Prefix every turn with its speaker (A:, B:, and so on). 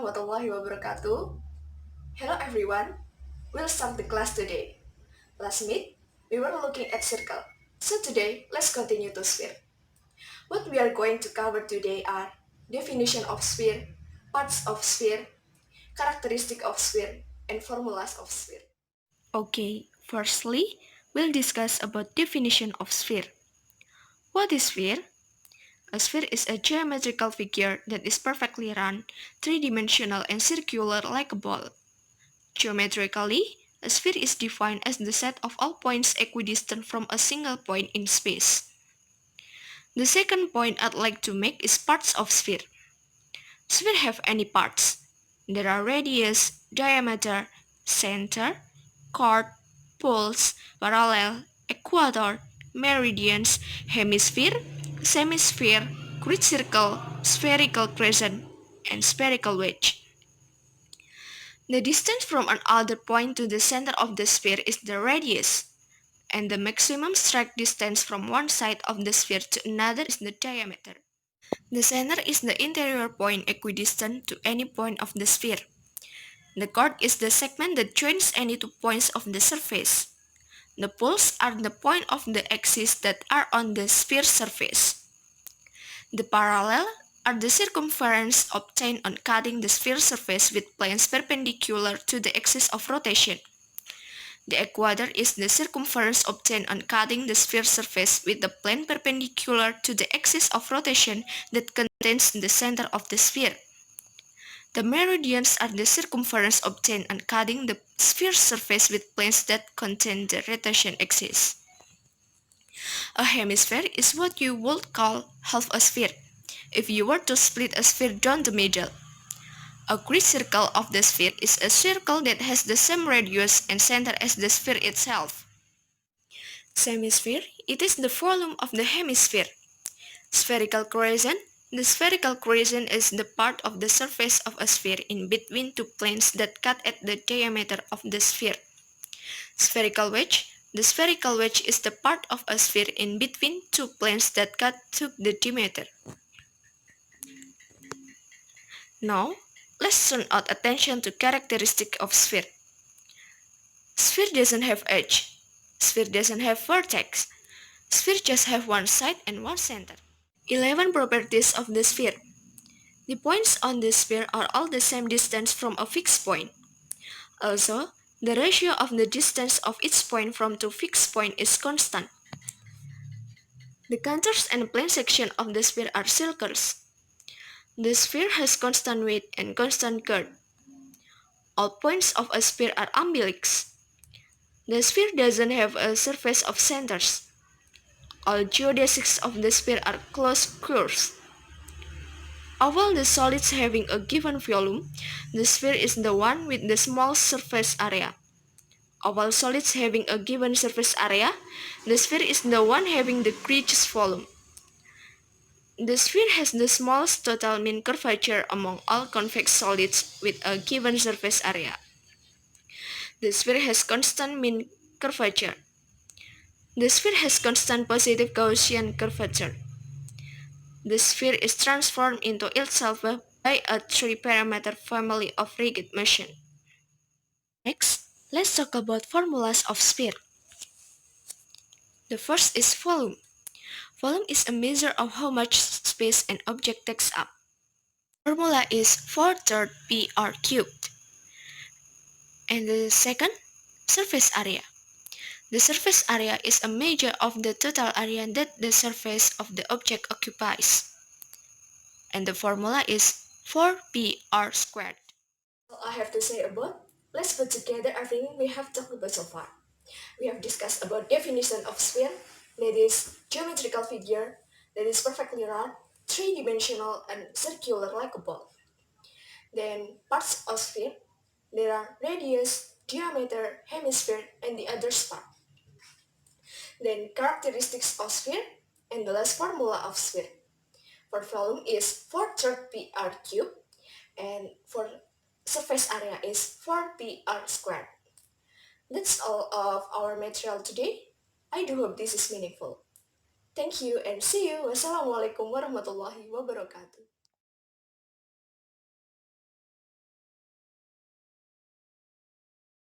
A: warahmatullahi wabarakatuh. Hello everyone. We'll start the class today. Last meet, we were looking at circle. So today, let's continue to sphere. What we are going to cover today are definition of sphere, parts of sphere, characteristic of sphere, and formulas of sphere.
B: Okay, firstly, we'll discuss about definition of sphere. What is sphere? A sphere is a geometrical figure that is perfectly round, three-dimensional and circular like a ball. Geometrically, a sphere is defined as the set of all points equidistant from a single point in space. The second point I'd like to make is parts of sphere. Sphere have any parts. There are radius, diameter, center, chord, poles, parallel, equator, meridians, hemisphere, semisphere, grid circle, spherical crescent, and spherical wedge. The distance from another point to the center of the sphere is the radius, and the maximum strike distance from one side of the sphere to another is the diameter. The center is the interior point equidistant to any point of the sphere. The chord is the segment that joins any two points of the surface. The poles are the point of the axis that are on the sphere surface. The parallel are the circumference obtained on cutting the sphere surface with planes perpendicular to the axis of rotation. The equator is the circumference obtained on cutting the sphere surface with the plane perpendicular to the axis of rotation that contains the center of the sphere. The meridians are the circumference obtained on cutting the sphere surface with planes that contain the rotation axis. A hemisphere is what you would call half a sphere, if you were to split a sphere down the middle. A grid circle of the sphere is a circle that has the same radius and center as the sphere itself. Semisphere, it is the volume of the hemisphere. Spherical crescent, the spherical crescent is the part of the surface of a sphere in between two planes that cut at the diameter of the sphere. Spherical wedge, the spherical wedge is the part of a sphere in between two planes that cut to the diameter. Now, let's turn our attention to characteristic of sphere. Sphere doesn't have edge. Sphere doesn't have vertex. Sphere just have one side and one center. 11 properties of the sphere. The points on the sphere are all the same distance from a fixed point. Also, the ratio of the distance of each point from two fixed points is constant. The contours and plane section of the sphere are circles. The sphere has constant weight and constant curve. All points of a sphere are umbilics. The sphere doesn't have a surface of centers. All geodesics of the sphere are closed curves. Of all the solids having a given volume, the sphere is the one with the smallest surface area. Of all solids having a given surface area, the sphere is the one having the greatest volume. The sphere has the smallest total mean curvature among all convex solids with a given surface area. The sphere has constant mean curvature. The sphere has constant positive Gaussian curvature. The sphere is transformed into itself by a three-parameter family of rigid motion. Next, let's talk about formulas of sphere. The first is volume. Volume is a measure of how much space an object takes up. Formula is 4/3 PR cubed. And the second, surface area. The surface area is a measure of the total area that the surface of the object occupies. And the formula is 4PR squared.
A: All I have to say about, let's put together everything we have talked about so far. We have discussed about definition of sphere, that is geometrical figure that is perfectly round, three-dimensional and circular like a ball. Then parts of sphere, there are radius, diameter, hemisphere, and the others part. Then characteristics of sphere, and the last formula of sphere. For volume is 4/3 PR cubed, and for surface area is 4PR squared. That's all of our material today. I do hope this is meaningful. Thank you and see you. Wassalamualaikum warahmatullahi wabarakatuh.